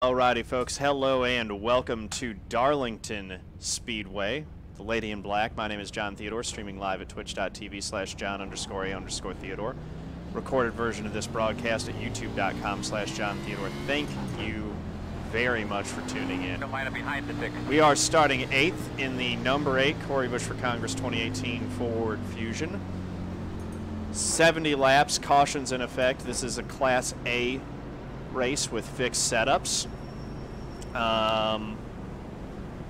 Alrighty folks, hello and welcome to Darlington Speedway, the Lady in Black. My name is John Theodore, streaming live at twitch.tv/John_A_Theodore. Recorded version of this broadcast at youtube.com/John Theodore. Thank you very much for tuning in. We are starting 8th in the number 8 Corey Bush for Congress 2018 Ford Fusion. 70 laps, cautions in effect. This is a Class A race with fixed setups.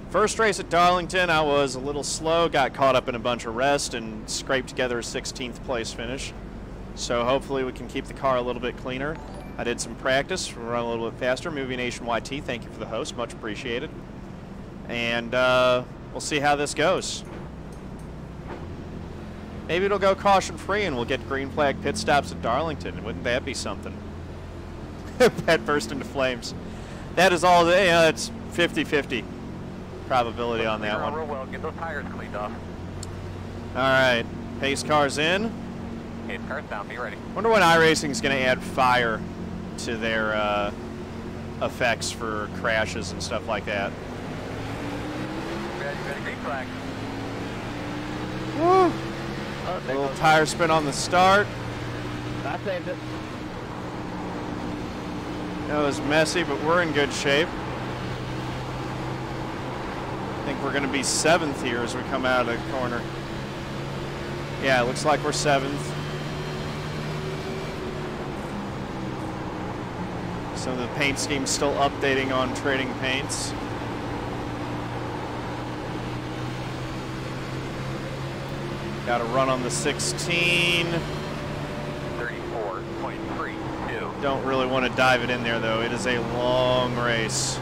First race at Darlington, I was a little slow, got caught up in a bunch of rest, and scraped together a 16th place finish. So hopefully we can keep the car a little bit cleaner. I did some practice, run a little bit faster. Movie Nation YT, thank you for the host, much appreciated. And we'll see how this goes. Maybe it'll go caution free and we'll get green flag pit stops at Darlington. Wouldn't that be something? Pet burst into flames. That is all, it's 50-50 probability on that one. Well, get those tires cleaned off. All right, pace cars in. Pace cars down, be ready. Wonder when iRacing is going to add fire to their effects for crashes and stuff like that. Ready, green flag. Woo! Oh, little tire spin on the start. I saved it. That was messy, but we're in good shape. I think we're going to be 7th here as we come out of the corner. Yeah, it looks like we're 7th. Some of the paint scheme's still updating on trading paints. Got a run on the 16. 34.32. Don't really want to dive it in there, though. It is a long race.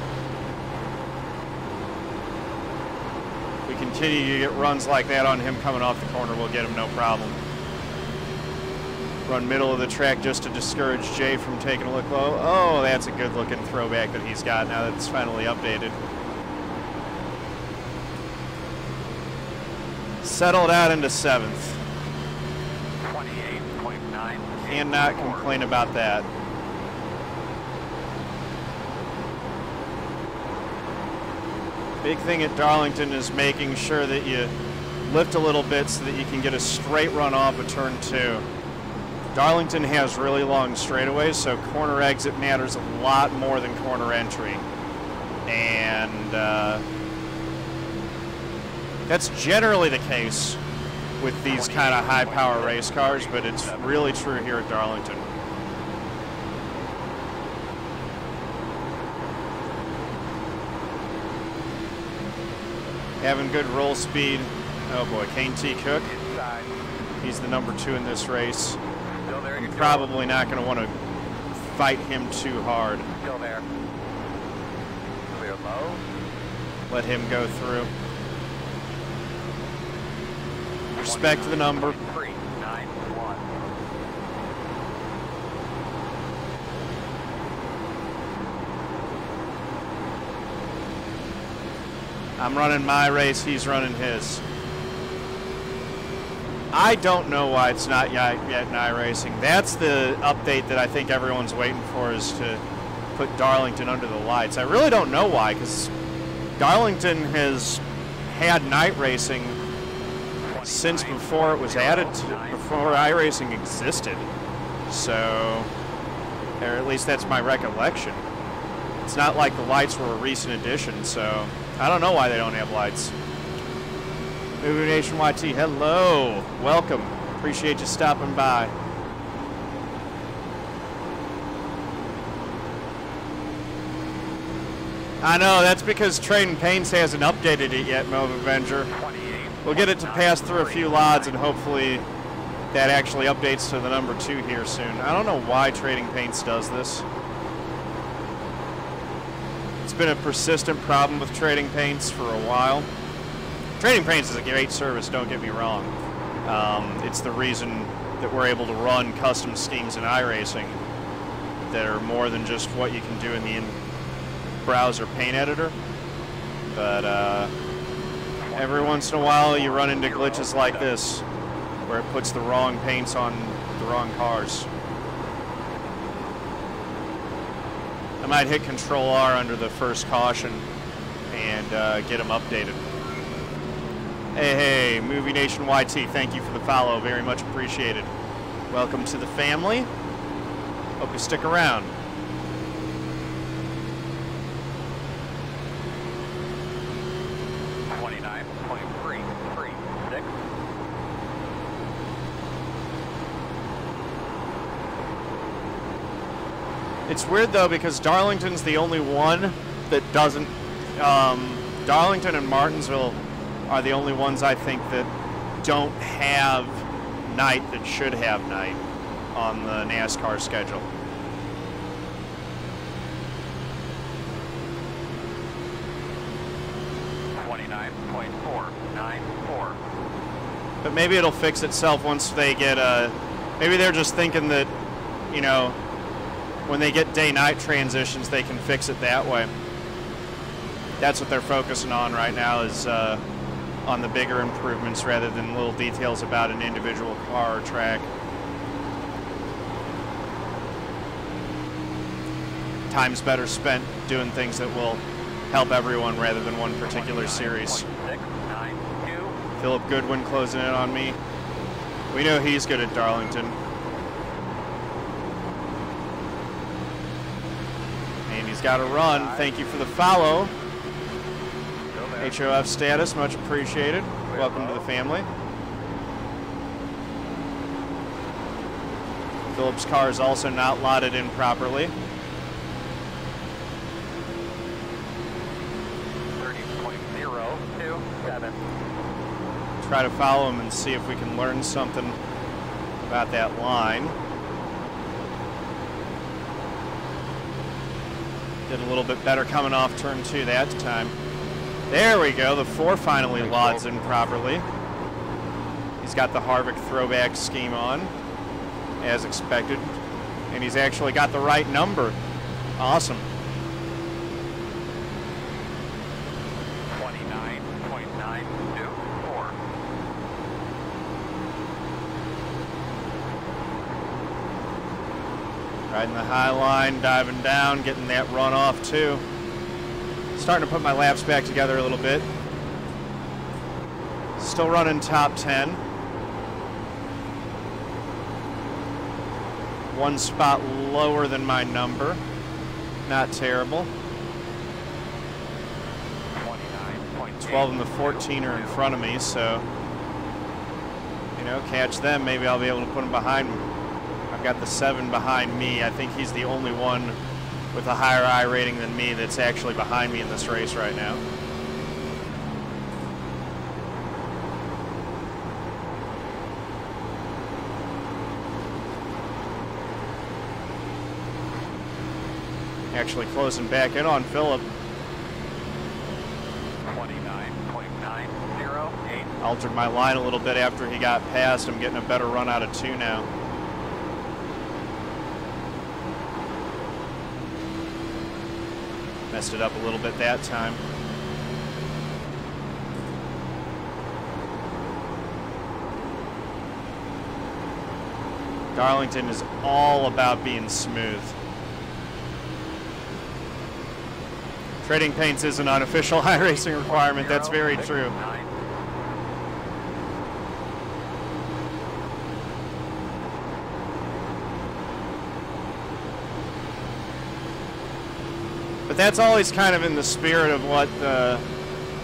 If we continue to get runs like that on him coming off the corner, we'll get him no problem. Run middle of the track just to discourage Jay from taking a look low. Oh, that's a good-looking throwback that he's got now that it's finally updated. Settled out into 7th. 28.9. Cannot complain about that. Big thing at Darlington is making sure that you lift a little bit so that you can get a straight run off of turn 2. Darlington has really long straightaways, so corner exit matters a lot more than corner entry. And that's generally the case with these kind of high-power race cars, but it's really true here at Darlington. Having good roll speed. Oh boy, Caine T Cook. He's the number 2 in this race. I'm probably not going to want to fight him too hard. Still there. Clear low. Let him go through. Respect the number. 391. I'm running my race, he's running his. I don't know why it's not yet in iRacing. That's the update that I think everyone's waiting for, is to put Darlington under the lights. I really don't know why, because Darlington has had night racing since before it was added to, before iRacing existed. So, or at least that's my recollection. It's not like the lights were a recent addition, so I don't know why they don't have lights. Movie Nation YT, hello, welcome. Appreciate you stopping by. I know, that's because Trading Paints hasn't updated it yet, Move Avenger. We'll get it to pass through a few lots, and hopefully that actually updates to the number 2 here soon. I don't know why Trading Paints does this. It's been a persistent problem with Trading Paints for a while. Trading Paints is a great service, don't get me wrong. It's the reason that we're able to run custom schemes in iRacing that are more than just what you can do in the in-browser paint editor. But every once in a while you run into glitches like this, where it puts the wrong paints on the wrong cars. I might hit Control R under the first caution and get them updated. Hey, Movie Nation YT, thank you for the follow. Very much appreciated. Welcome to the family. Hope you stick around. It's weird though because Darlington's the only one that doesn't. Darlington and Martinsville are the only ones I think that don't have night that should have night on the NASCAR schedule. But maybe it'll fix itself once they get maybe they're just thinking that, you know, when they get day-night transitions, they can fix it that way. That's what they're focusing on right now, is on the bigger improvements rather than little details about an individual car or track. Time's better spent doing things that will help everyone rather than one particular series. Philip Goodwin closing in on me. We know he's good at Darlington. And he's got a run. Thank you for the follow. HOF status, much appreciated. Welcome to the family. Philip's car is also not lotted in properly. 30.027. Try to follow him and see if we can learn something about that line. Did a little bit better coming off turn 2 that time. There we go, the 4 finally lods in properly. He's got the Harvick throwback scheme on, as expected. And he's actually got the right number. Awesome. 29.924. Riding the high line, diving down, getting that run off too. Starting to put my laps back together a little bit. Still running top 10. One spot lower than my number. Not terrible. 12 and the 14 are in front of me, so, you know, catch them. Maybe I'll be able to put them behind me. I've got the 7 behind me. I think he's the only one with a higher I rating than me that's actually behind me in this race right now. Actually closing back in on Philip. 29.908. Altered my line a little bit after he got past. I'm getting a better run out of 2 now. Messed it up a little bit that time. Darlington is all about being smooth. Trading paints is an unofficial iRacing requirement. That's very true. But that's always kind of in the spirit of what the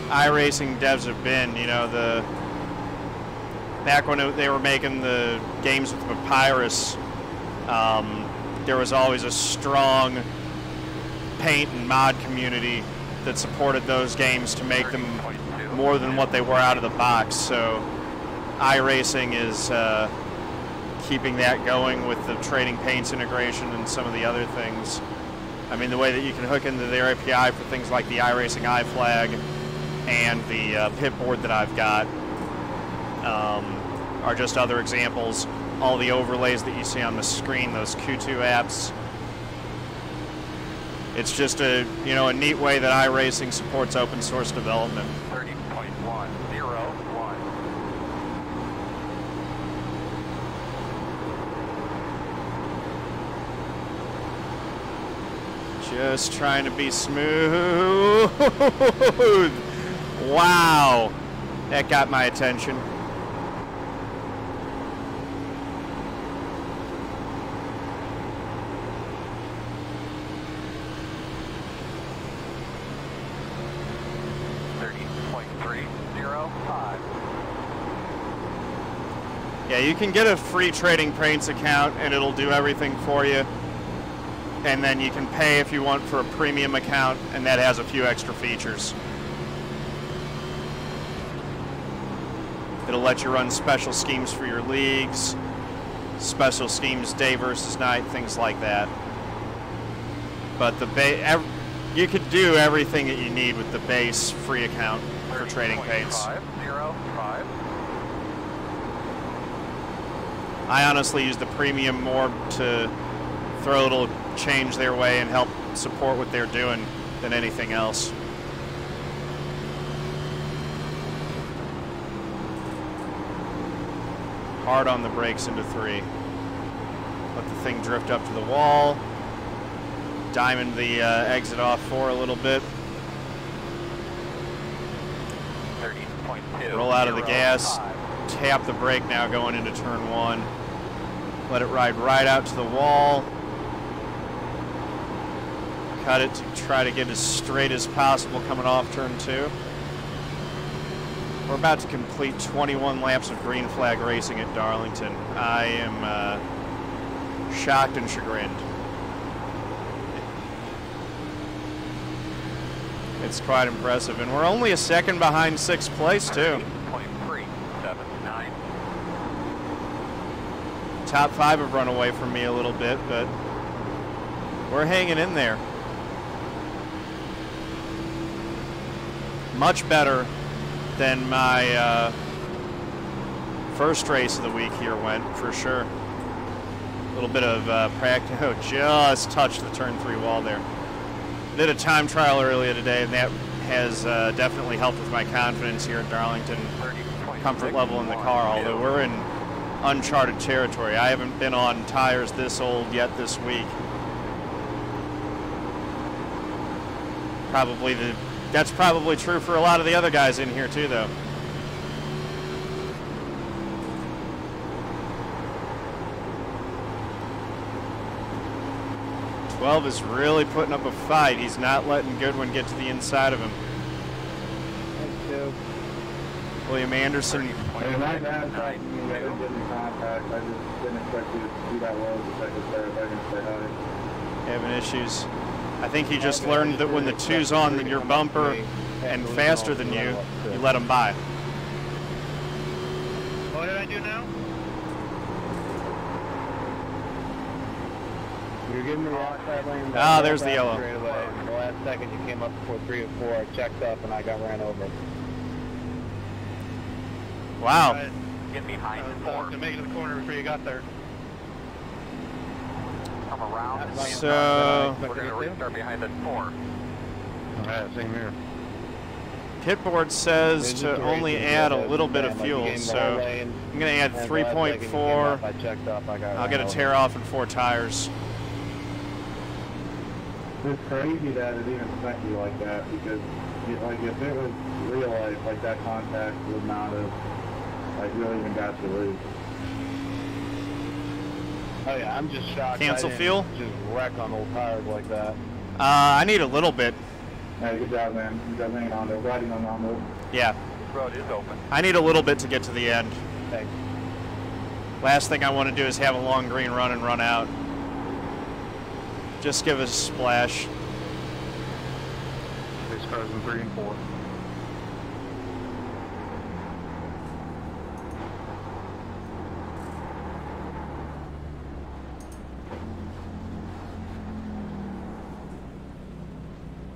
iRacing devs have been. You know, back when they were making the games with Papyrus, there was always a strong paint and mod community that supported those games to make them more than what they were out of the box. So iRacing is keeping that going with the trading paints integration and some of the other things. I mean, the way that you can hook into their API for things like the iRacing iFlag and the pit board that I've got are just other examples. All the overlays that you see on the screen, those Q2 apps. It's just a neat way that iRacing supports open source development. 30.101. Just trying to be smooth. Wow. That got my attention. Yeah, you can get a free Trading Paints account and it'll do everything for you. And then you can pay if you want for a premium account, and that has a few extra features. It'll let you run special schemes for your leagues, special schemes day versus night, things like that. But you could do everything that you need with the base free account for Trading Paints. I honestly use the premium more to throw a little change their way and help support what they're doing than anything else. Hard on the brakes into 3. Let the thing drift up to the wall. Diamond the exit off 4 a little bit. 30.2. Roll out of the gas. Tap the brake now going into turn 1. Let it ride right out to the wall. Cut it to try to get as straight as possible coming off turn 2. We're about to complete 21 laps of green flag racing at Darlington. I am shocked and chagrined. It's quite impressive, and we're only a second behind 6th place too. Top 5 have run away from me a little bit, but we're hanging in there. Much better than my first race of the week here went, for sure. A little bit of practice. Oh, just touched the turn 3 wall there. Did a time trial earlier today, and that has definitely helped with my confidence here at Darlington. Comfort level in the car, although we're in uncharted territory. I haven't been on tires this old yet this week. That's probably true for a lot of the other guys in here too, though. Twelve is really putting up a fight. He's not letting Goodwin get to the inside of him. Thank you. William Anderson. Hey, my bad, I didn't get in contact. I just didn't expect you to do that well as a second player. If I can say hi. Having issues. I think he just learned that when the 2's on your bumper and faster than you, you let him by. What did I do now? You're giving me the outside lane. Ah, there's the yellow. Straight away. The last second you came up before 3 or 4. I checked up and I got ran over. Wow. Get behind the I was to make it to the corner before you got there. Come around. So We're going to restart behind the 4. Alright, same here. Pitboard says to only add a little bit of fuel, so I'm going to add 3.4. I checked up. I'll get a tear off and 4 tires. It's crazy that it even sent you like that, because like if it was real life, like that contact would not have really even got you loose. Oh yeah, I'm just shocked. Cancel fuel? Just wreck on old tires like that. I need a little bit. Hey, good job, man. You got hanging on there, riding on the Yeah. This road is open. I need a little bit to get to the end. Thanks. Last thing I want to do is have a long green run and run out. Just give us a splash. These cars in 3 and 4.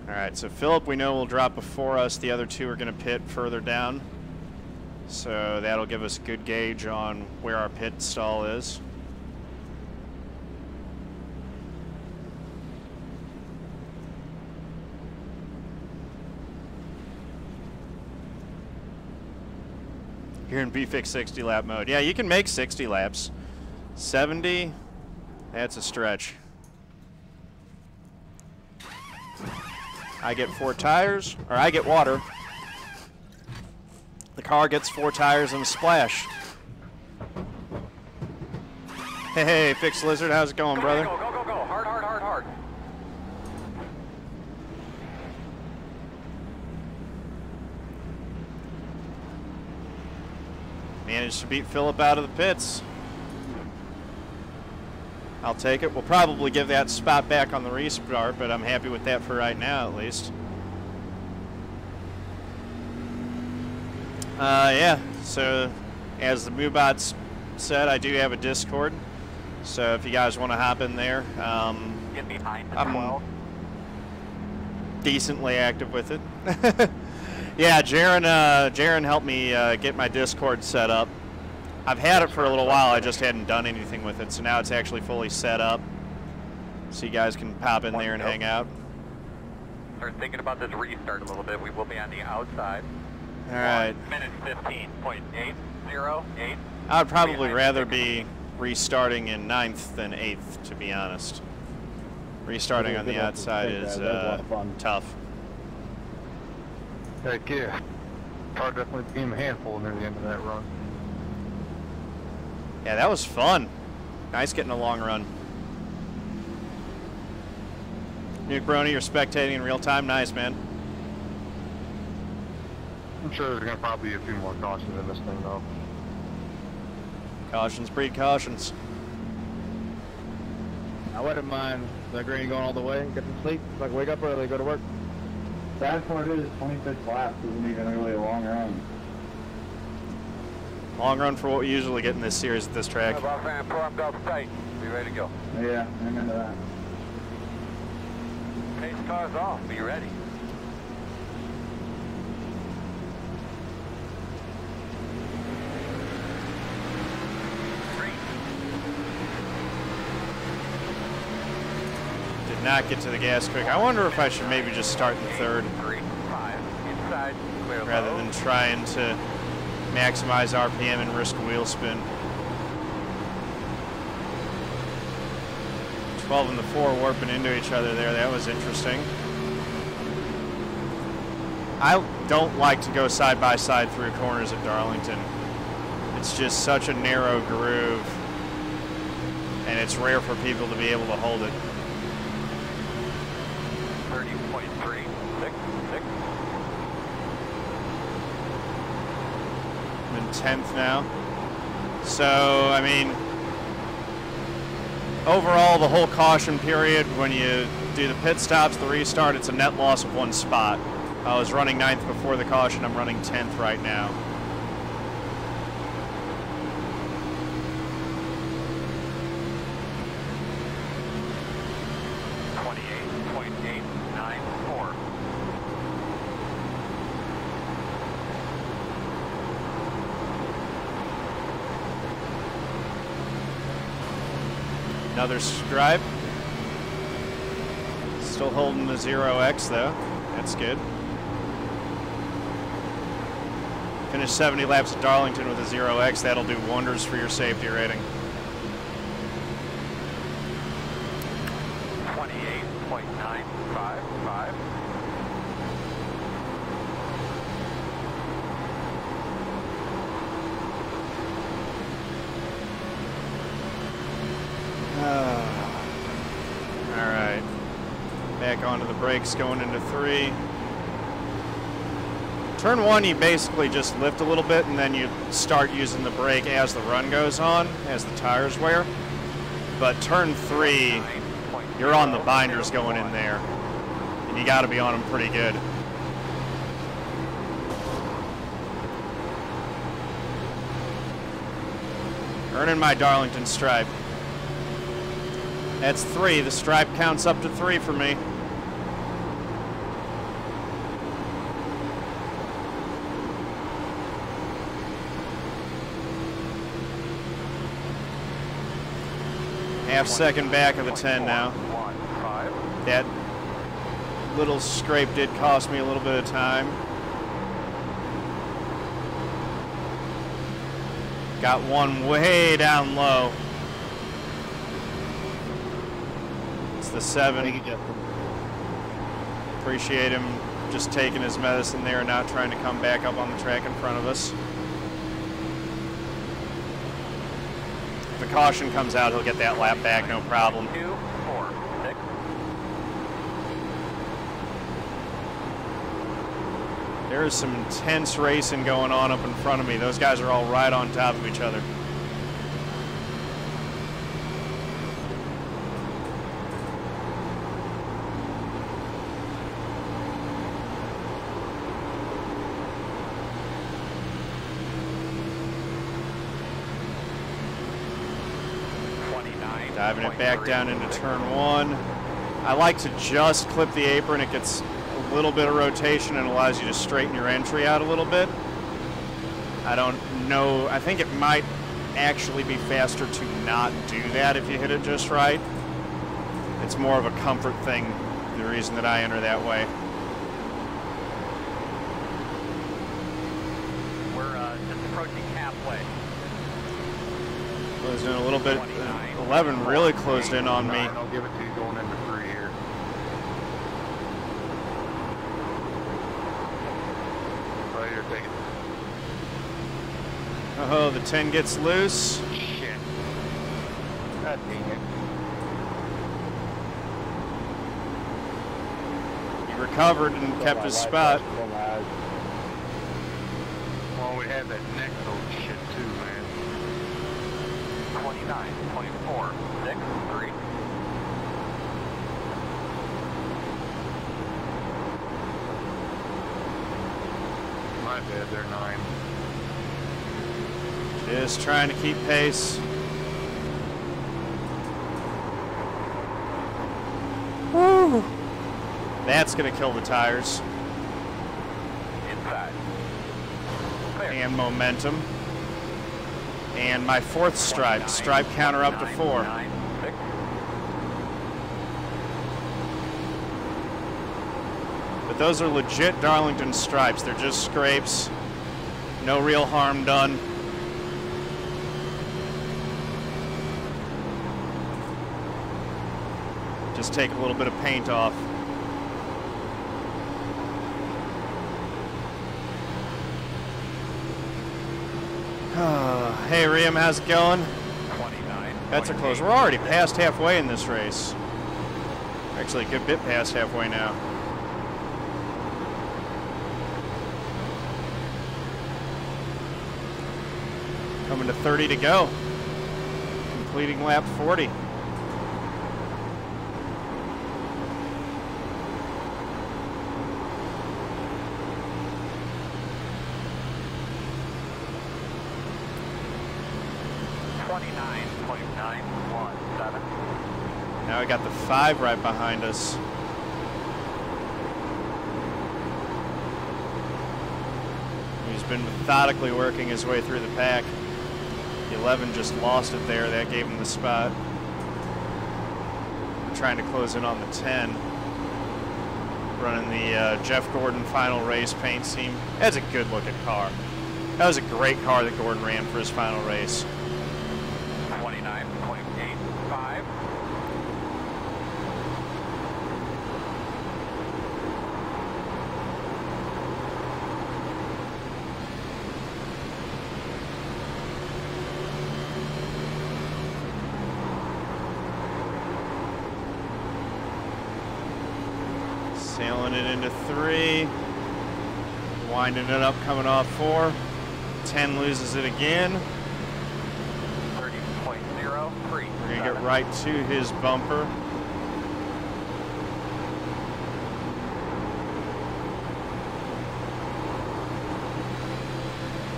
Alright, so Phillip we know will drop before us. The other 2 are going to pit further down. So that'll give us a good gauge on where our pit stall is. You're in BFix 60 lap mode. Yeah, you can make 60 laps. 70, that's a stretch. I get 4 tires, or I get water. The car gets 4 tires and a splash. Hey, Fixed Lizard, how's it going, brother? Go, go, go, go. Hard, hard, hard, hard. Managed to beat Phillip out of the pits. I'll take it. We'll probably give that spot back on the restart, but I'm happy with that for right now, at least. Yeah, so as the Moobots said, I do have a Discord. So if you guys want to hop in there, Get behind the I'm 12. decently active with it. Yeah, Jaron helped me get my Discord set up. I've had it for a little while, I just hadn't done anything with it, so now it's actually fully set up. So you guys can pop in there and hang out. Start thinking about this restart a little bit. We will be on the outside. All right. 1 minute 15.808. I would probably rather be restarting in 9th than 8th, to be honest. Restarting on the outside is tough. Heck yeah. Car definitely became a handful near the end of that run. Yeah, that was fun. Nice getting a long run. Nuke Brony, you're spectating in real time. Nice, man. I'm sure there's going to probably be a few more cautions in this thing, though. Cautions breed cautions. I wouldn't mind the green going all the way, get some sleep, like wake up early, go to work. Sad part is 26 laps isn't even really a long run. Long run for what we usually get in this series at this track. About Van Prompt up tight. Be ready to go. Yeah, I'm into that. Pace car's off. Be ready. Did not get to the gas quick. I wonder if I should maybe just start in 3rd 3, 5, inside, clear rather low. than trying to maximize RPM and risk wheel spin. 12 and the 4 warping into each other there. That was interesting. I don't like to go side by side through corners at Darlington. It's just such a narrow groove, and it's rare for people to be able to hold it. 30.366. I'm in 10th now. So, I mean, overall, the whole caution period, when you do the pit stops, the restart, it's a net loss of 1 spot. I was running 9th before the caution. I'm running 10th right now. Another stripe. Still holding the 0X though. That's good. Finish 70 laps at Darlington with a 0X. That'll do wonders for your safety rating. 28.955. All right. Back onto the brakes going into 3. Turn 1, you basically just lift a little bit and then you start using the brake as the run goes on, as the tires wear. But turn 3, you're on the binders going in there. And you got to be on them pretty good. Earning my Darlington stripe. That's 3. The stripe counts up to 3 for me. Half second back of the 10 now. That little scrape did cost me a little bit of time. Got one way down low. It's the 7. Appreciate him just taking his medicine there and not trying to come back up on the track in front of us. If a caution comes out, he'll get that lap back, no problem. 2, 4, 6. There is some intense racing going on up in front of me. Those guys are all right on top of each other. Diving it back down into turn 1. I like to just clip the apron. It gets a little bit of rotation and allows you to straighten your entry out a little bit. I don't know. I think it might actually be faster to not do that if you hit it just right. It's more of a comfort thing, the reason that I enter that way. We're just approaching halfway. Closed in a little bit. 11 really closed in on me. I'll give it to you going into 3 here. Right here, take it. Oh, the 10 gets loose. Shit. God dang it. He recovered and kept his spot. Well, we had that neck load shit too, man. 29.4, 6, 3. My bad, they're 9. Just trying to keep pace. Woo! That's going to kill the tires. Inside. Clear. And momentum. And my 4th stripe. Stripe counter up to 4. 9, 6. But those are legit Darlington stripes. They're just scrapes. No real harm done. Just take a little bit of paint off. Hey, Riam, how's it going? 29. Bets are close. We're already past halfway in this race. Actually, a good bit past halfway now. Coming to 30 to go. Completing lap 40. Now we got the 5 right behind us. He's been methodically working his way through the pack. The 11 just lost it there. That gave him the spot. Trying to close in on the 10. Running the Jeff Gordon final race paint scheme. That's a good looking car. That was a great car that Gordon ran for his final race. 29.85. Sailing it into 3. Winding it up, coming off 4. 10 loses it again. 30.03. We're going to get right to his bumper.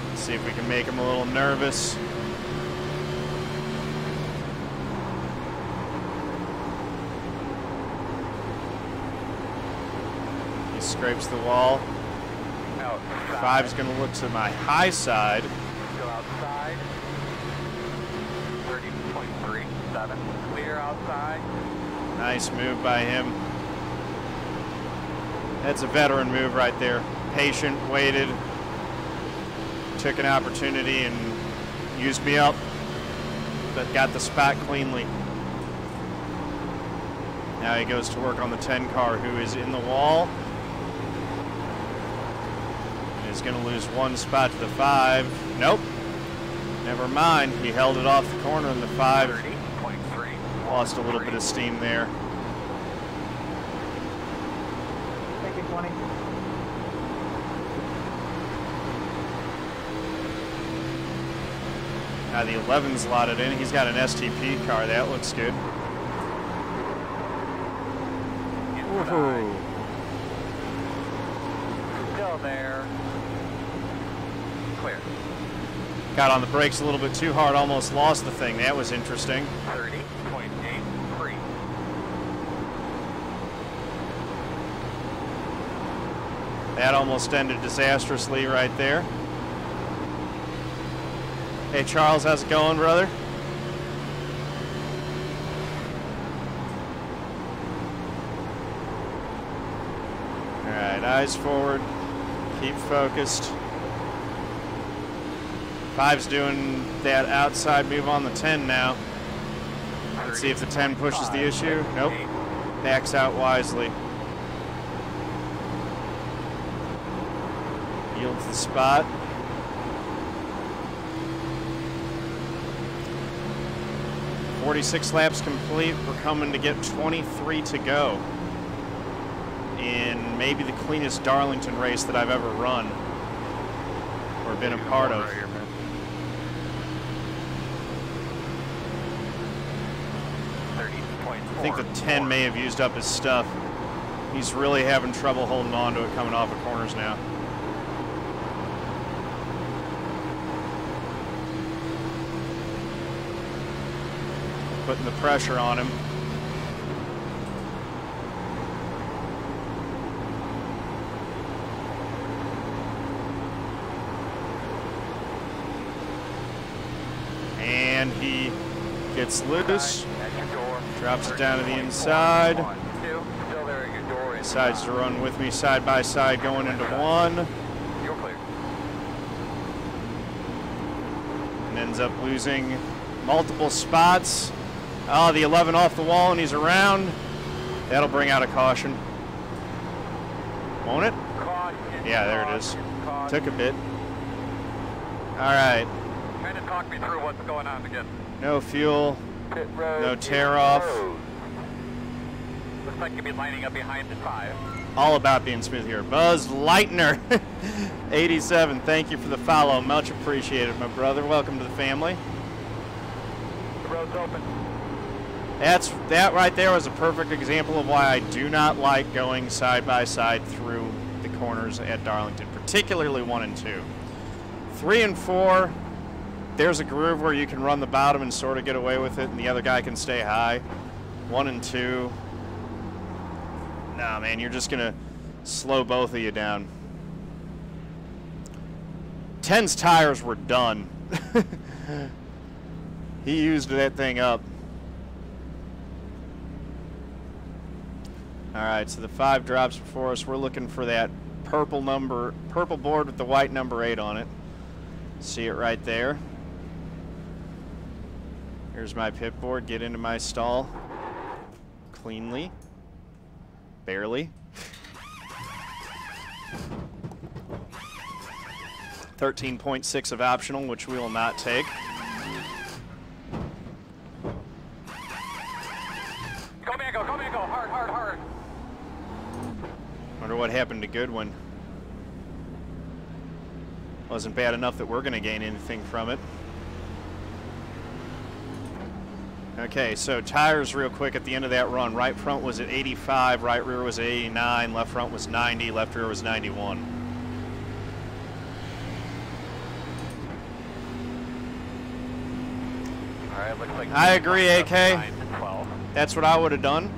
Let's see if we can make him a little nervous. He scrapes the wall. Outside. 5's going to look to my high side. Go outside. 30.37. Clear outside. Nice move by him. That's a veteran move right there. Patient, waited, took an opportunity and used me up, but got the spot cleanly. Now he goes to work on the 10 car, who is in the wall. And is going to lose one spot to the 5. Nope. Never mind. He held it off the corner in the 5. 30.3. Lost a little bit of steam there. Take it 20. Now the 11's slotted in. He's got an STP car. That looks good. Woohoo. Still there. Clear. Got on the brakes a little bit too hard. Almost lost the thing. That was interesting. 30.83. That almost ended disastrously right there. Hey, Charles, how's it going, brother? All right, eyes forward. Keep focused. 5's doing that outside move on the 10 now. Let's see if the 10 pushes the issue. Nope. Backs out wisely. Yields the spot. .46 laps complete. We're coming to get 23 to go in maybe the cleanest Darlington race that I've ever run or been a part of. I think the 10 may have used up his stuff. He's really having trouble holding on to it coming off of corners now. Putting the pressure on him. And he gets loose. Drops it down to the inside. Decides to run with me side by side going into 1. You're clear. And ends up losing multiple spots. Oh, the 11 off the wall and he's around. That'll bring out a caution. Won't it? Yeah, there it is. Took a bit. All right. Kind of talk me through what's going on again. No fuel. No tear off. Looks like you'll be lining up behind the 5. All about being smooth here. Buzz Lightner, 87. Thank you for the follow. Much appreciated, my brother. Welcome to the family. The road's open. That right there was a perfect example of why I do not like going side by side through the corners at Darlington, particularly 1 and 2. 3 and 4, there's a groove where you can run the bottom and sort of get away with it, and the other guy can stay high. 1 and 2, nah, man, you're just gonna slow both of you down. 10's tires were done. He used that thing up. All right, so the 5 drops before us. We're looking for that purple board with the white number 8 on it. See it right there. Here's my pit board. Get into my stall cleanly. Barely. 13.6 of optional, which we will not take. Go, man, go, hard, hard, hard. Wonder what happened to Goodwin. Wasn't bad enough that we're going to gain anything from it. Okay, so tires real quick at the end of that run. Right front was at 85, right rear was at 89, left front was 90, left rear was 91. All right, looks like I agree, AK. That's what I would have done.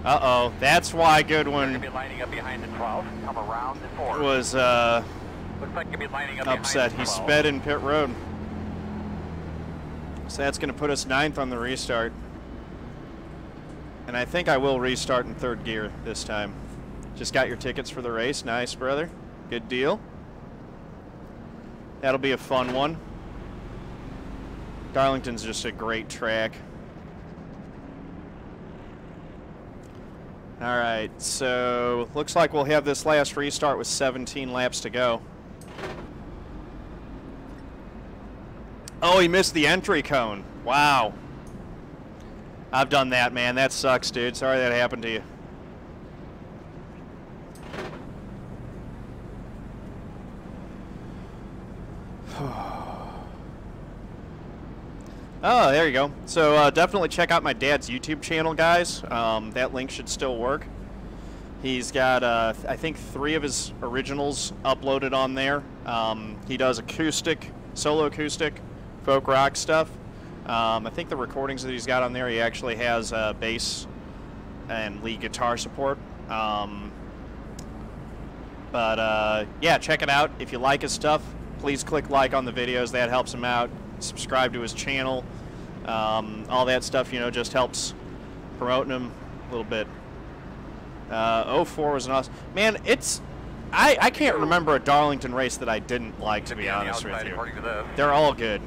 Uh-oh, that's why Goodwin be lining up behind the 12. Come around the 4. was Looks like you'll be lining up upset. He sped in pit road. So that's going to put us 9th on the restart. And I think I will restart in 3rd gear this time. Just got your tickets for the race. Nice, brother. Good deal. That'll be a fun one. Darlington's just a great track. All right, so looks like we'll have this last restart with 17 laps to go. Oh, he missed the entry cone. Wow. I've done that, man. That sucks, dude. Sorry that happened to you. Oh, there you go. So definitely check out my dad's YouTube channel, guys. That link should still work. He's got, I think, 3 of his originals uploaded on there. He does acoustic, solo acoustic, folk rock stuff. I think the recordings that he's got on there, he actually has bass and lead guitar support. Yeah, check it out. If you like his stuff, please click like on the videos. That helps him out. Subscribe to his channel. All that stuff, you know, just helps promoting him a little bit. 04 was an awesome... Man, it's... I can't remember a Darlington race that I didn't like, to be honest with you. They're all good.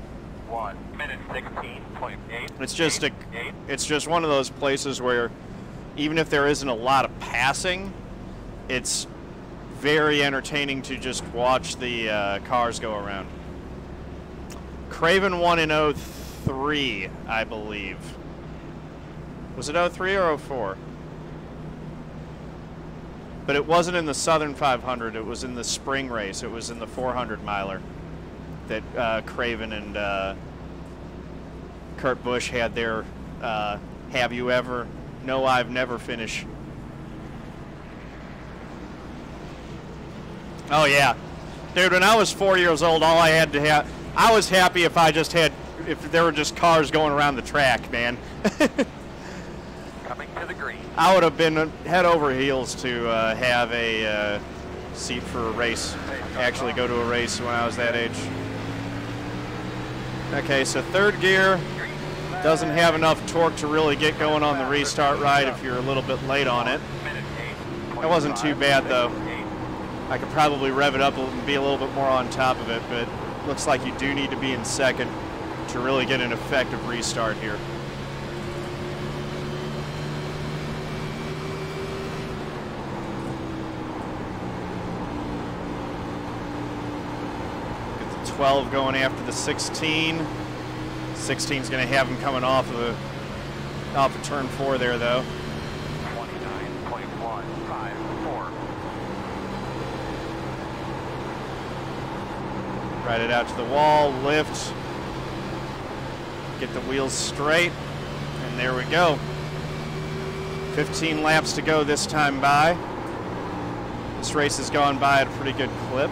1 minute 16.8. It's just one of those places where even if there isn't a lot of passing, it's very entertaining to just watch the cars go around. Craven won in 03, I believe. Was it 03 or 04? But it wasn't in the Southern 500. It was in the spring race. It was in the 400 miler that Craven and Kurt Busch had their have you ever? No, I've never finish. Oh yeah, dude. When I was 4 years old, all I had to have, I was happy if I just had, if there were just cars going around the track, man. Coming to the green. I would have been head over heels to have a seat for a race, actually go to a race when I was that age. Okay, so third gear doesn't have enough torque to really get going on the restart right if you're a little bit late on it. That wasn't too bad though. I could probably rev it up and be a little bit more on top of it, but looks like you do need to be in second to really get an effective restart here. Get the 12 going after the 16. 16's going to have him coming off of turn 4 there, though. 29.154. Ride it out to the wall, lift, get the wheels straight, and there we go. 15 laps to go this time by. This race has gone by at a pretty good clip.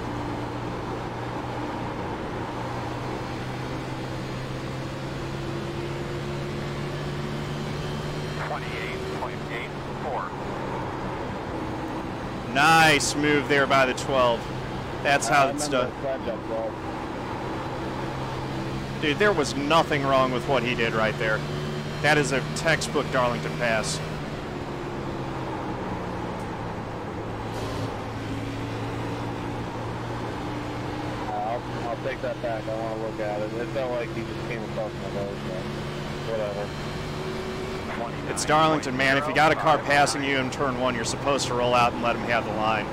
Nice move there by the 12. That's how it's done. Dude, there was nothing wrong with what he did right there. That is a textbook Darlington pass. I'll take that back. I want to look at it. It felt like he just came across my nose, but whatever. It's Darlington, man. If you got a car passing you in turn 1, you're supposed to roll out and let him have the line.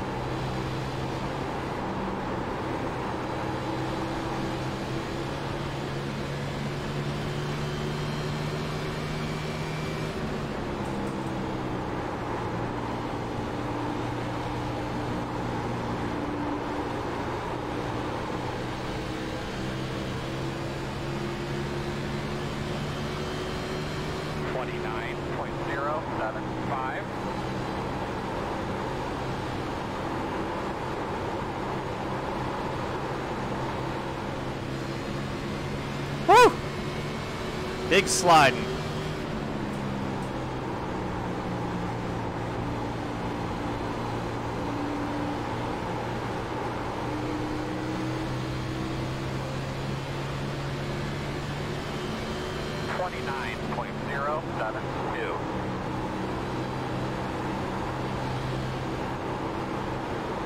Woo! Big sliding.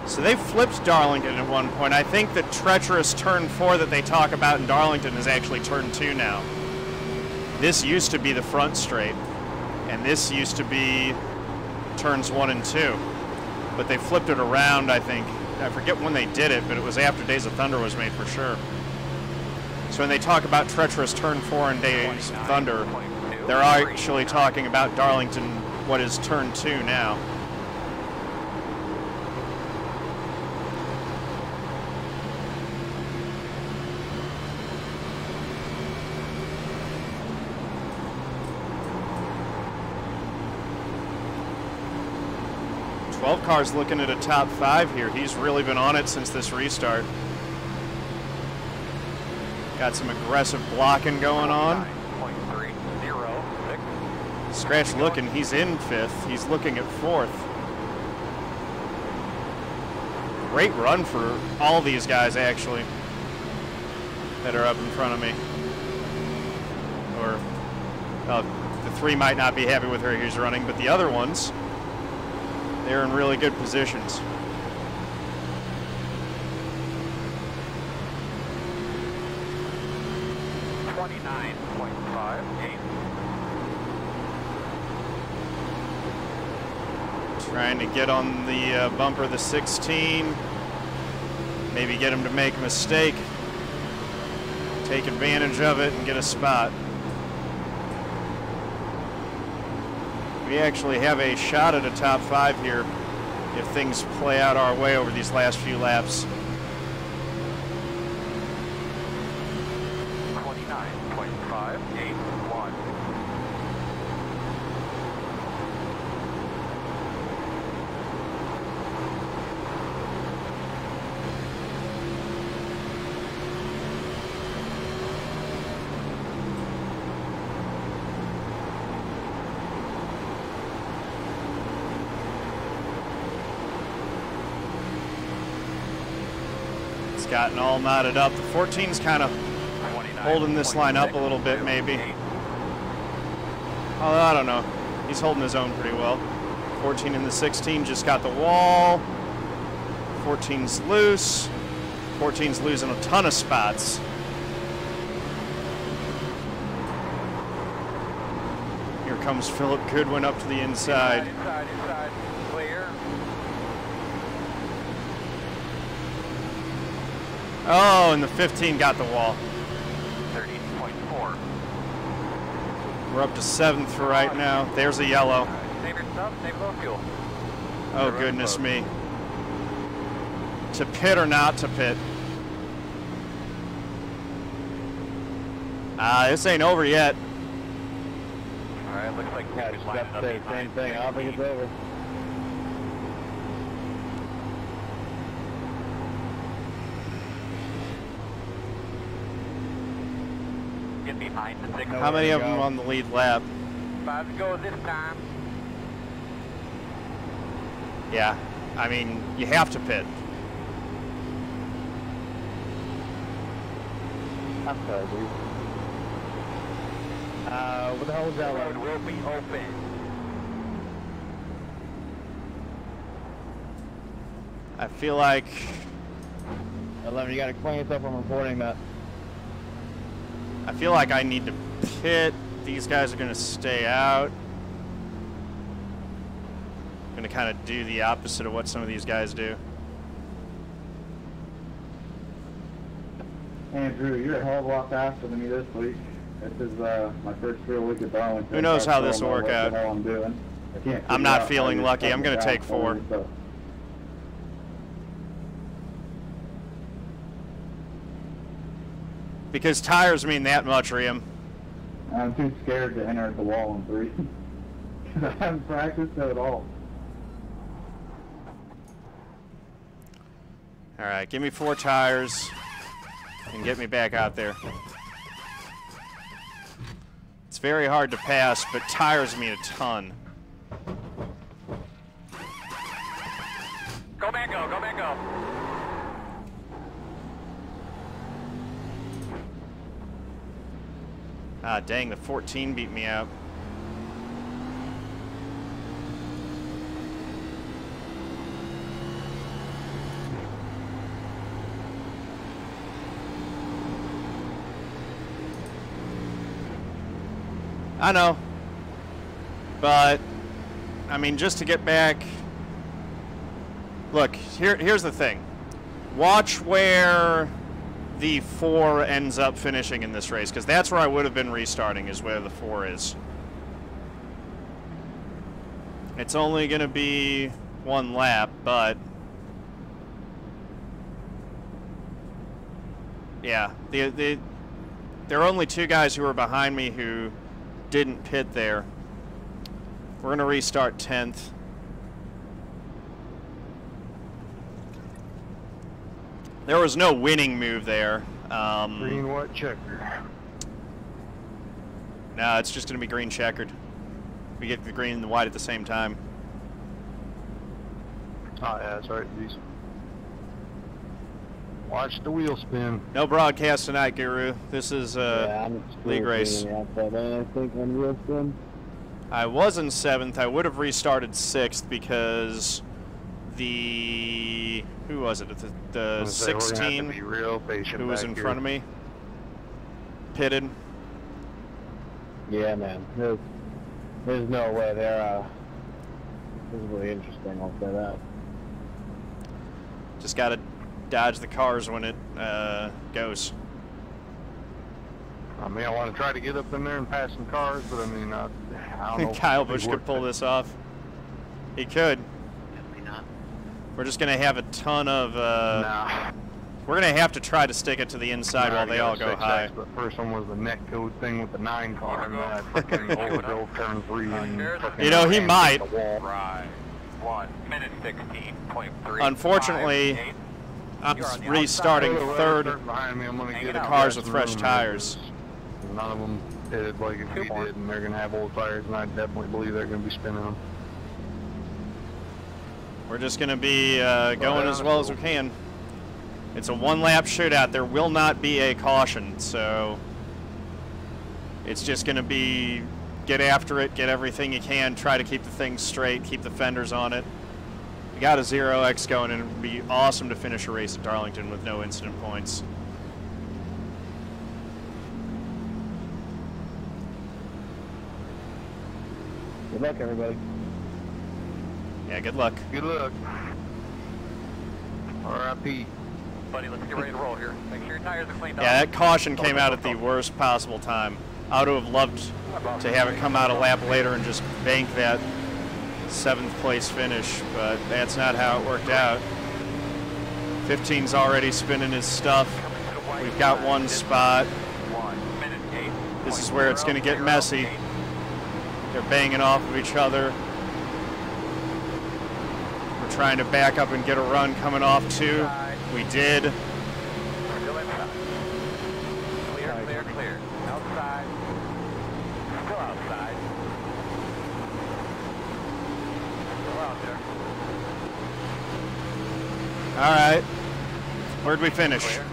So they flipped Darlington at one point. I think the treacherous turn 4 that they talk about in Darlington is actually turn 2 now. This used to be the front straight, and this used to be turns 1 and 2. But they flipped it around, I think. I forget when they did it, but it was after Days of Thunder was made for sure. So when they talk about treacherous turn 4 and Days of Thunder, they're actually talking about Darlington, what is turn 2 now. Car's looking at a top 5 here. He's really been on it since this restart. Got some aggressive blocking going on. Scratch looking, he's in 5th. He's looking at 4th. Great run for all these guys, actually, that are up in front of me. Or, the 3 might not be happy with where he's running, but the other ones, they're in really good positions. Trying to get on the bumper of the 16. Maybe get him to make a mistake. Take advantage of it and get a spot. We actually have a shot at a top 5 here if things play out our way over these last few laps. 29.581. Gotten all knotted up. The 14's kind of holding this line up a little bit, maybe. Oh, I don't know. He's holding his own pretty well. 14 in the 16 just got the wall. 14's loose. 14's losing a ton of spots. Here comes Philip Goodwin up to the inside. Inside, clear. Oh, and the 15 got the wall. 30.4. We're up to 7th for right now. There's a yellow. Save your stuff, save low fuel. Oh, goodness me. To pit or not to pit? This ain't over yet. Alright, looks like Yeah, just got to say the same thing. I don't think it's over. Get behind the 6. How many of them on the lead lap? 5 to go this time. Yeah, I mean, you have to pit. I'm sorry, dude. What the hell was that Road one? will be open. 11, you gotta clean yourself from reporting that. I feel like I need to pit. These guys are going to stay out. I'm going to kind of do the opposite of what some of these guys do. Andrew, you're a hell of a lot faster than me this week. This is my first real week at Darlington. Who knows how this will work out? I'm doing. I'm not feeling lucky. I'm going to take 4. Because tires mean that much, Riam. I'm too scared to enter the wall in 3. Because I haven't practiced it at all. All right, give me 4 tires and get me back out there. It's very hard to pass, but tires mean a ton. Go back, go back, go. Ah, dang, the 14 beat me out. I know, but I mean, just to get back. Look, here's the thing. Watch where the 4 ends up finishing in this race, because that's where I would have been restarting, is where the 4 is. It's only going to be 1 lap, but yeah, there are only 2 guys who were behind me who didn't pit there. We're going to restart 10th. There was no winning move there. Green, white, checker. No, it's just going to be green checkered. We get the green and the white at the same time. Oh, yeah, that's right. These. Watch the wheel spin. No broadcast tonight, Guru. This is league race. I think on wheel spin. I was in 7th. I would have restarted 6th because the who was it? The 16 be real patient who was in here. front of me pitted. Yeah, man. There's no way they're. This is really interesting. I'll say that. Just got to dodge the cars when it goes. I mean, I want to try to get up in there and pass some cars, but I mean, I don't know. Kyle Busch could pull this off. He could. Definitely not. We're just going to have a ton of... Nah. We're going to have to try to stick it to the inside while they all go high. The first one was the net code thing with the 9 car and that fucking overdrove turn 3 and fucking... You know, he might. Right. 1 minute 16.3. Unfortunately, I'm restarting 3rd. Behind me, I'm gonna get the cars with fresh tires. None of them pitted like if we did, and they're going to have old tires, and I definitely believe they're going to be spinning them. We're just going to be going as well as we can. It's a 1-lap shootout. There will not be a caution, so it's just going to be get after it, get everything you can, try to keep the thing straight, keep the fenders on it. We got a 0x going, and it would be awesome to finish a race at Darlington with no incident points. Good luck, everybody. Yeah, good luck. Good luck. R.I.P. Buddy, let's get ready to roll here. Make sure your tires are cleaned up. Yeah, that caution came out at the worst possible time. I would have loved to have it come out a lap later and just bank that 7th place finish, but that's not how it worked out. 15's already spinning his stuff. We've got 1 spot. This is where it's going to get messy. They're banging off of each other. We're trying to back up and get a run coming off 2. We did. Still inside. Clear, clear, clear. Outside. Still outside. Still out there. All right. Where'd we finish? Clear.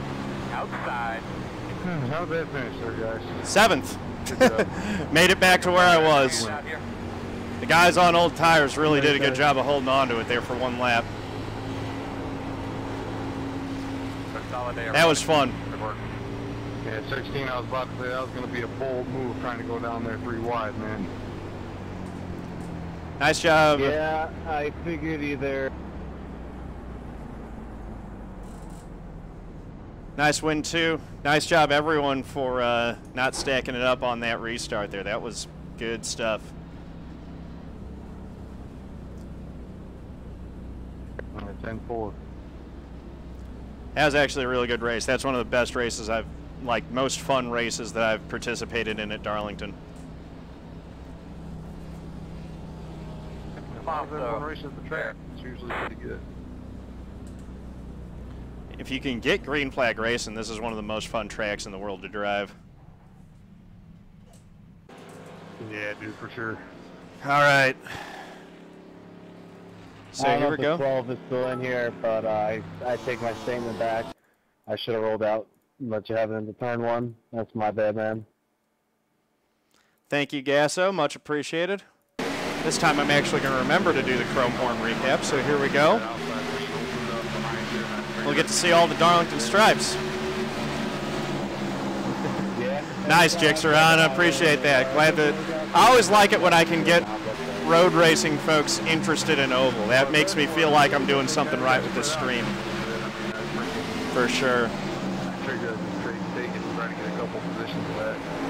Outside. How did that finish there, guys? 7th. Made it back to where I was. Out here. The guys on old tires really did a good job of holding on to it there for 1 lap. That was fun. Yeah, 16, I was about to say that was going to be a bold move trying to go down there 3 wide, man. Nice job. Yeah, I figured either. Nice win, too. Nice job, everyone, for not stacking it up on that restart there. That was good stuff. All right, 10-4. That was actually a really good race. That's one of the best races most fun races that I've participated in at Darlington. One race at the track. It's usually pretty good. If you can get green flag racing, this is one of the most fun tracks in the world to drive. Yeah, dude, for sure. All right. So here we go. 12 is still in here, but I take my statement back. I should have rolled out and let you have it into turn 1. That's my bad, man. Thank you, Gasso. Much appreciated. This time I'm actually going to remember to do the chrome horn recap, so here we go. We'll get to see all the Darlington stripes. Nice, Jixer. I appreciate that. Glad that. I always like it when I can get road racing folks interested in oval. That makes me feel like I'm doing something right with this stream. For sure.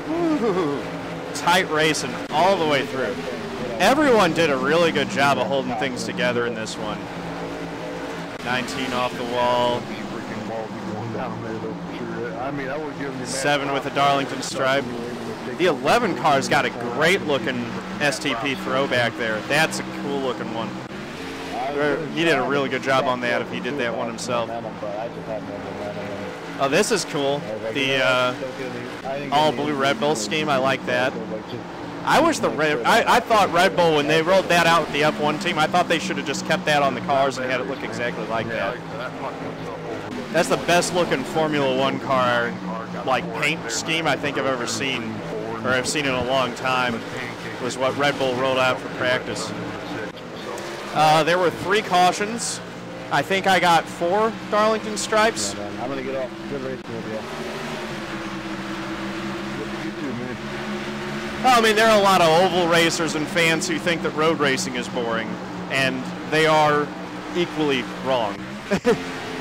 Woo-hoo-hoo. Tight racing all the way through. Everyone did a really good job of holding things together in this one. 19 off the wall. 7 with a Darlington stripe. The 11 car's got a great looking STP throwback there. That's a cool looking one. He did a really good job on that if he did that one himself. Oh, this is cool. The all blue Red Bull scheme, I like that. I wish I thought Red Bull, when they rolled that out with the F1 team, I thought they should have just kept that on the cars and had it look exactly like that. That's the best looking Formula One car, like paint scheme I think I've ever seen, or I've seen in a long time, was what Red Bull rolled out for practice. There were 3 cautions. I think I got 4 Darlington stripes. I'm gonna get off. Good race with you. Well, I mean, there are a lot of oval racers and fans who think that road racing is boring, and they are equally wrong.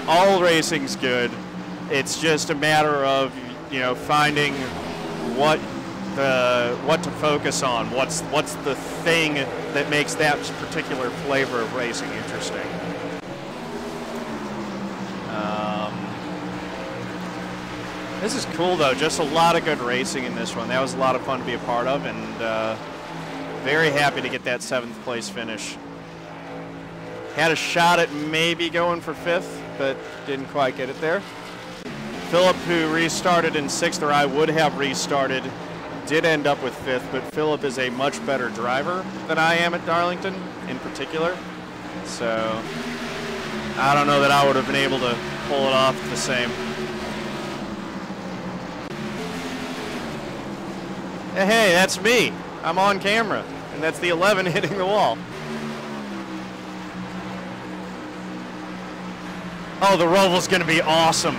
All racing's good. It's just a matter of, you know, finding what to focus on. What's the thing that makes that particular flavor of racing interesting. This is cool, though. Just a lot of good racing in this one. That was a lot of fun to be a part of, and very happy to get that 7th place finish. Had a shot at maybe going for 5th, but didn't quite get it there. Philip, who restarted in 6th, or I would have restarted, did end up with 5th, but Philip is a much better driver than I am at Darlington in particular. So I don't know that I would have been able to pull it off the same. Hey, that's me. I'm on camera, and that's the 11 hitting the wall. Oh, the Roval's going to be awesome.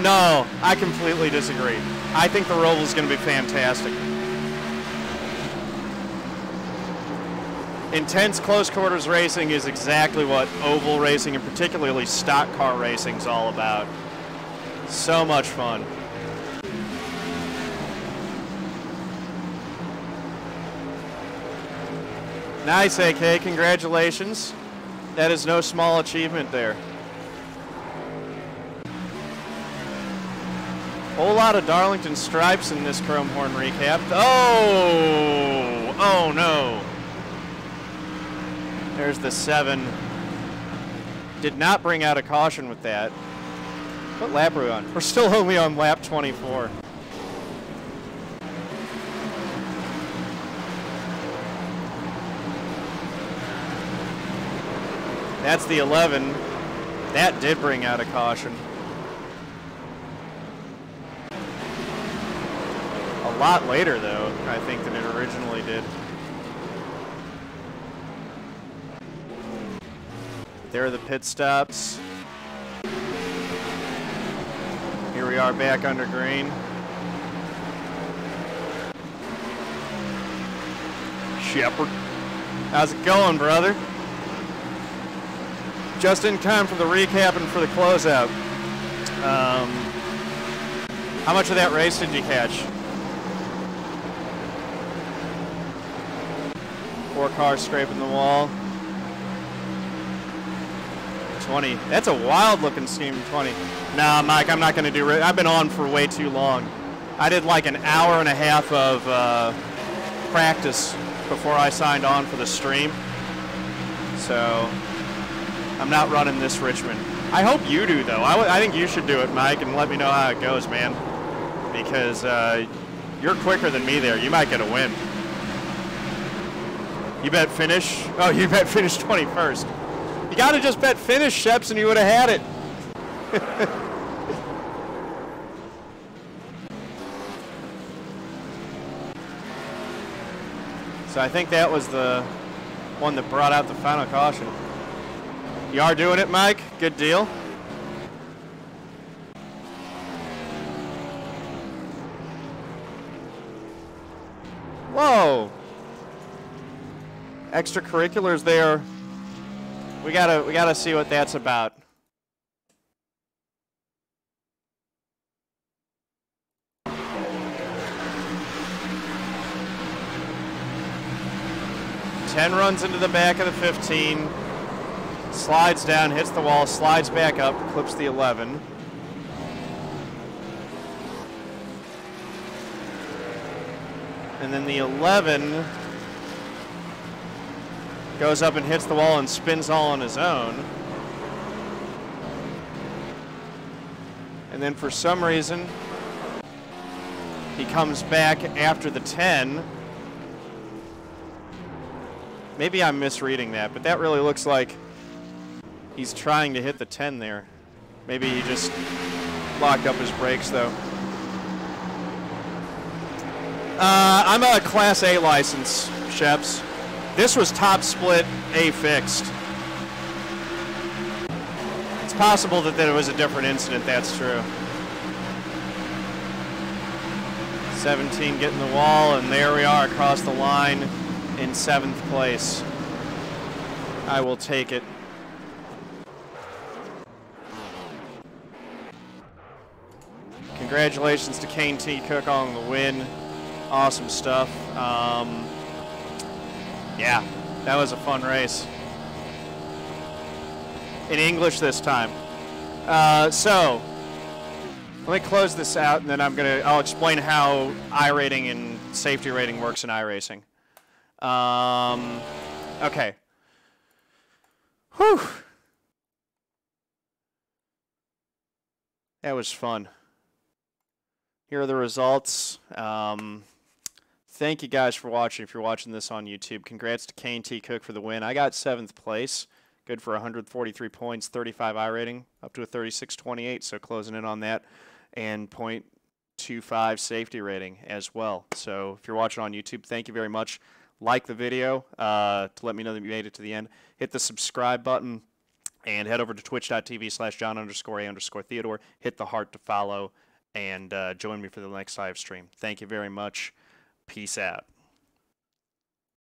No, I completely disagree. I think the Roval's going to be fantastic. Intense close quarters racing is exactly what oval racing, and particularly stock car racing, is all about. So much fun. Nice, AK. Congratulations. That is no small achievement there. Whole lot of Darlington stripes in this Chrome Horn recap. Oh! Oh, no. There's the 7. Did not bring out a caution with that. What lap are we on? We're still only on lap 24. That's the 11. That did bring out a caution. A lot later, though, I think, than it originally did. There are the pit stops. Here we are back under green. Shepard. How's it going, brother? Just in time for the recap and for the closeout. How much of that race did you catch? 4 cars scraping the wall. 20. That's a wild looking scheme, 20. Nah, Mike, I'm not going to do it. I've been on for way too long. I did like an hour and a half of practice before I signed on for the stream. So I'm not running this Richmond. I hope you do, though. I think you should do it, Mike, and let me know how it goes, man. Because you're quicker than me there. You might get a win. You bet finish? Oh, you bet finish 21st. You got to just bet finish, Sheps, and you would have had it. So I think that was the one that brought out the final caution. You are doing it, Mike? Good deal. Whoa. Extracurriculars there. We gotta see what that's about. Ten runs into the back of the 15. Slides down, hits the wall, slides back up, clips the 11. And then the 11 goes up and hits the wall and spins all on his own. And then for some reason, he comes back after the 10. Maybe I'm misreading that, but that really looks like he's trying to hit the 10 there. Maybe he just locked up his brakes, though. I'm a Class A license, Sheps. This was top split, A fixed. It's possible that there was a different incident, that's true. 17 getting the wall, and there we are across the line in 7th place. I will take it. Congratulations to Caine T. Cook on the win. Awesome stuff. Yeah, that was a fun race. In English this time. So, let me close this out, and then I'll explain how iRating and safety rating works in iRacing. Okay. Whew. That was fun. Here are the results. Thank you guys for watching. If you're watching this on YouTube, congrats to Caine T. Cook for the win. I got 7th place. Good for 143 points, 35 iRating, up to a 36.28, so closing in on that, and .25 safety rating as well. So if you're watching on YouTube, thank you very much. Like the video to let me know that you made it to the end. Hit the subscribe button and head over to twitch.tv/John_A_Theodore. Hit the heart to follow and join me for the next live stream. Thank you very much. Peace out.